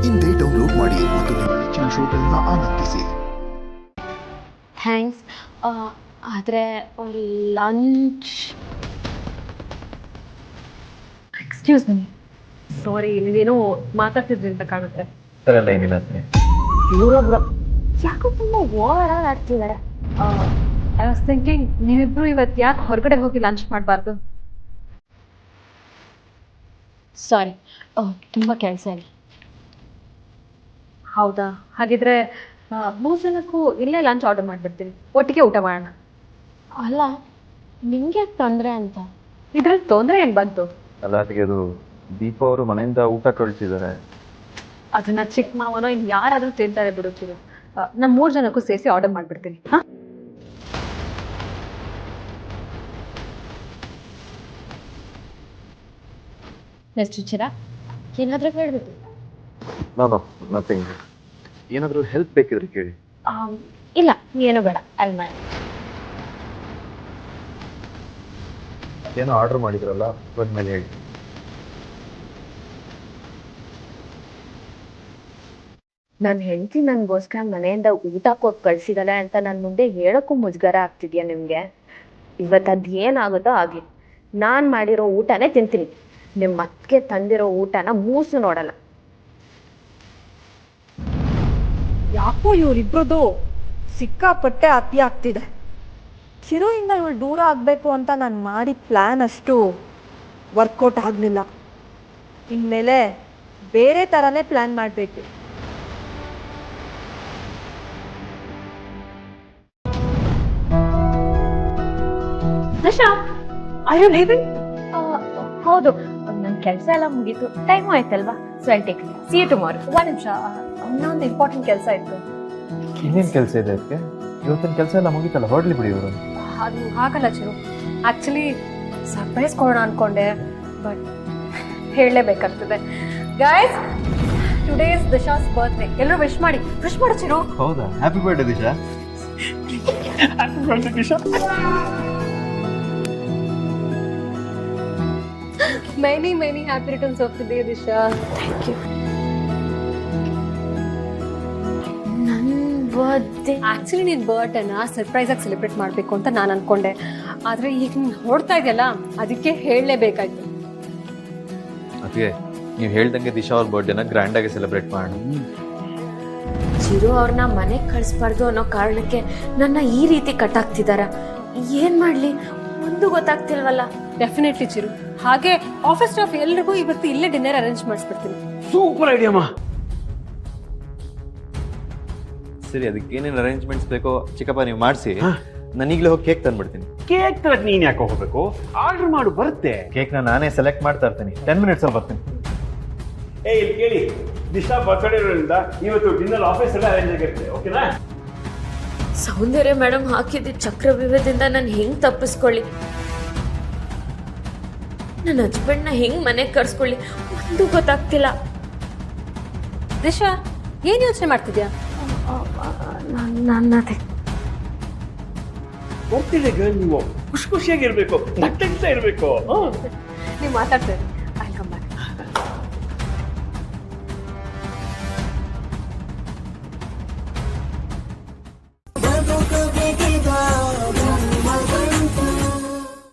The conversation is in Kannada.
ಇಂದೇ ಡೌನ್ಲೋಡ್ ಮಾಡಿ ಮತ್ತು ನಿಮ್ಮ ನೆಚ್ಚಿನ ಶೋಗಳನ್ನ ಆನಂದಿಸಿ. ಥ್ಯಾಂಕ್ಸ್. ಆದರೆ ಲಂಚ್. ಎಕ್ಸ್ಕ್ಯೂಸ್ ಮೀ, ಸಾರಿ, ನೀವೇನೋ ಮಾತಾಡ್ತಿದ್ರಿ ಅಂತ ಕಾಣುತ್ತೆ. ಸರಲ್ಲ ಏನಿಲ್ಲ. ಇವರೊಬ್ರು ಯಾಕೋ ತುಂಬ ಓವರ್ ಆಗಿ ಆಗ್ತಿದ್ದಾರೆ. ಐ ವಾಸ್ ಥಿಂಕಿಂಗ್ ನೀವಿಬ್ರು ಇವತ್ತು ಯಾಕೆ ಹೊರಗಡೆ ಹೋಗಿ ಲಂಚ್ ಮಾಡಬಾರ್ದು? ಸಾರಿ, ತುಂಬ ಕೆಲಸ ಇದೆ. ಹೌದಾ? ಹಾಗಿದ್ರೆ 3 ಜನಕ್ಕೂ ಇಲ್ಲೇ ಲಂಚ್ ಆರ್ಡರ್ ಮಾಡಿಬಿಡ್ತೀನಿ, ಒಟ್ಟಿಗೆ ಊಟ ಮಾಡೋಣ. ಅಲ್ಲ, ನಿಂಗೆ ಯಾಕೆ ತೊಂದರೆ ಅಂತ? ಇದ್ರಲ್ಲಿ ತೊಂದರೆ ಏನು ಬಂತು? ಅಲ್ಲ, ಅದಕ್ಕೆ ಅದು ದೀಪ ಅವರು ಮನೆಯಿಂದ ಊಟ ಕಳಿಸಿದ್ದಾರೆ. ಅದನ್ನ ಚಿಕ್ಕ ಮಾವನೋ ಇನ್ನು ಯಾರಾದರೂ ತಿಂತಾರೆ ಬಿಡುತ್ತೀವಿ. ನಾನು 3 ಜನಕ್ಕೂ ಸೇರಿಸಿ ಆರ್ಡರ್ ಮಾಡಿಬಿಡ್ತೀನಿ. ಹಾಂ, ಎಷ್ಟು ಚಿರ ಏನಾದರೂ ಹೇಳಬೇಕು? ನಾನು ನಥಿಂಗ್. ಏನಾದರೂ ಹೆಲ್ಪ್ ಬೇಕಿದ್ರೆ ಕೇಳಿ. ಇಲ್ಲ, ಏನು ಬೇಡ, ಅಲ್ಲಿ ಮಾಡಿ. ಏನೋ ಆರ್ಡರ್ ಮಾಡಿದ್ರಲ್ಲ, ಬಂದ್ಮೇಲೆ ಹೇಳಿ. ನನ್ನ ಹೆಂಡತಿ ನನಗೋಸ್ಕರ ಮನೆಯಿಂದ ಊಟ ಕೊಟ್ಟು ಕಳಿಸಿದಾಳೆ ಅಂತ ನನ್ನ ಮುಂದೆ ಹೇಳೋಕ್ಕೂ ಮುಜುಗರ ಆಗ್ತಿದ್ಯಾ ನಿಮಗೆ? ಇವತ್ತು ಅದು ಏನಾಗುತ್ತೋ ಆಗಲಿ, ನಾನು ಮಾಡಿರೋ ಊಟನೇ ತಿಂತೀನಿ. ನಿಮ್ಮ ಅತ್ತಿಗೆ ತಂದಿರೋ ಊಟನ ಮೂಸು ನೋಡಲ್ಲ. ಯಾಕೋ ಇವರಿಬ್ರದ್ದು ಸಿಕ್ಕಾಪಟ್ಟೆ ಅತಿ ಆಗ್ತಿದೆ. ಚಿರುಯಿಂದ ಇವಳು ದೂರ ಆಗಬೇಕು ಅಂತ ನಾನು ಮಾಡಿದ ಪ್ಲ್ಯಾನ್ ಅಷ್ಟು ವರ್ಕೌಟ್ ಆಗಲಿಲ್ಲ. ಇನ್ಮೇಲೆ ಬೇರೆ ಥರನೇ ಪ್ಲ್ಯಾನ್ ಮಾಡಬೇಕು. ಹೌದು, ನನ್ನ ಕೆಲಸ ಎಲ್ಲ ಮುಗೀತು, ಟೈಮು ಆಯ್ತಲ್ವಾ? So I take see you tomorrow. ಒಂದು ನಿಮಿಷ, ಇನ್ನೊಂದು ಇಂಪಾರ್ಟೆಂಟ್ ಕೆಲಸ ಇತ್ತು. ಇನ್ನೇನು ಕೆಲಸ ಇದೆ ಅದಕ್ಕೆ? ಇವತ್ತಿನ ಕೆಲಸ ಎಲ್ಲ ಮುಗೀತಲ್ಲ, ಹೊರಡ್ಲಿ ಬಿಡಿ ಇವರು. ಅದು ಹಾಗಲ್ಲ ಚಿರು, ಆ್ಯಕ್ಚುಲಿ ಸರ್ಪ್ರೈಸ್ ಕೊಡೋಣ ಅನ್ಕೊಂಡೆ, ಬಟ್ ಹೇಳಲೇಬೇಕಾಗ್ತದೆ. Guys, today is Disha's birthday. ಎಲ್ಲರೂ ವಿಶ್ ಮಾಡು ಚಿರು. ಹೌದಾ? Happy birthday Disha. Happy birthday Disha. Many happy returns of the day, Disha. Thank you. ನನ್ನ ಬರ್ತ್ಡೇ ಆ್ಯಕ್ಚುಲಿ ನಿನ್ನ ಬರ್ಡೇನ ಸರ್ಪ್ರೈಸ್ ಆಗಿ ಸೆಲೆಬ್ರೇಟ್ ಮಾಡಬೇಕು ಅಂತ ನಾನು ಅನ್ಕೊಂಡೆ. ಆದರೆ ಈಗ ನೀನು ಹೊಡ್ತಾ ಇದೆಯಲ್ಲ, ಅದಕ್ಕೆ ಹೇಳಲೇಬೇಕಾಯ್ತು. ಅದಕ್ಕೆ ನೀವು ಹೇಳ್ದಂಗೆ ದಿಶಾ ಅವ್ರ ಬರ್ಡೇನ ಗ್ರ್ಯಾಂಡಾಗಿ ಸೆಲೆಬ್ರೇಟ್ ಮಾಡೋಣ. ಚಿರು ಅವ್ರನ್ನ ಮನೆಗೆ ಕಳಿಸ್ಬಾರ್ದು ಅನ್ನೋ ಕಾರಣಕ್ಕೆ ನನ್ನ ಈ ರೀತಿ ಕಟ್ಟಾಕ್ತಿದಾರ. ಏನ್ ಮಾಡ್ಲಿ ಒಂದು ಗೊತ್ತಾಗ್ತಿಲ್ವಲ್ಲ. ಡೆಫಿನೆಟ್ಲಿ ಚಿರು, ಹಾಗೆ ಆಫೀಸ್ ಸ್ಟಾಫ್ ಎಲ್ರಿಗೂ ಇವತ್ತು ಇಲ್ಲೇ ಡಿನ್ನರ್ ಅರೇಂಜ್ ಮಾಡಿಸ್ಬಿಡ್ತೀನಿ. ಸೂಪರ್ ಐಡಿಯಾ ಮಾ. ಸರಿ, ಅದಕ್ಕೆ ಏನೇನು ಅರೇಂಜ್ಮೆಂಟ್ಸ್ ಬೇಕೋ ಚಿಕ್ಕಪ್ಪ ನೀವು ಮಾಡಿಸಿ, ನಾನು ಈಗಲೇ ಹೋಗಿ ಕೇಕ್ ತಂದ್ಬಿಡ್ತೀನಿ. ಕೇಕ್ ತರಕ್ ನೀನ್ ಯಾಕೆ ಹೋಗ್ಬೇಕು? ಆರ್ಡರ್ ಮಾಡು, ಬರುತ್ತೆ. ಕೇಕ್ನ ನಾನೇ ಸೆಲೆಕ್ಟ್ ಮಾಡ್ತಾ ಇರ್ತೀನಿ. 10 ಮಿನಿಟ್ಸ್ ಅಲ್ಲಿ ಬರ್ತೀನಿ. ಇಲ್ಲಿ ಕೇಳಿ, ದಿಶಾ ಬರ್ತ್ಡೇ ಇರೋದ್ರಿಂದ ಇವತ್ತು ಡಿನ್ನರ್ ಆಫೀಸ್ ಎಲ್ಲ ಅರೇಂಜ್ ಆಗಿರುತ್ತೆ, ಓಕೆನಾ? ಸೌಂದರ್ಯ ಮೇಡಮ್ ಹಾಕಿದ ಚಕ್ರವ್ಯೂಹದಿಂದ ನಾನು ಹೆಂಗ್ ತಪ್ಪಿಸ್ಕೊಳ್ಳಿ? ನನ್ನ ಹಸ್ಬೆಂಡ್ನ ಹೆಂಗ್ ಮನೆಗೆ ಕರ್ಸ್ಕೊಳ್ಳಿ ಒಂದು ಗೊತ್ತಾಗ್ತಿಲ್ಲ. ದಿಶಾ, ಏನು ಯೋಚನೆ ಮಾಡ್ತಿದ್ಯಾ? ನನ್ನದೇ ಬರ್ತಿದೆ ನೀವು ಖುಷಿಯಾಗಿರ್ಬೇಕು, ನಗ್ತಾ ಇರ್ಬೇಕು. ನೀವು ಮಾತಾಡ್ತೀರಿ.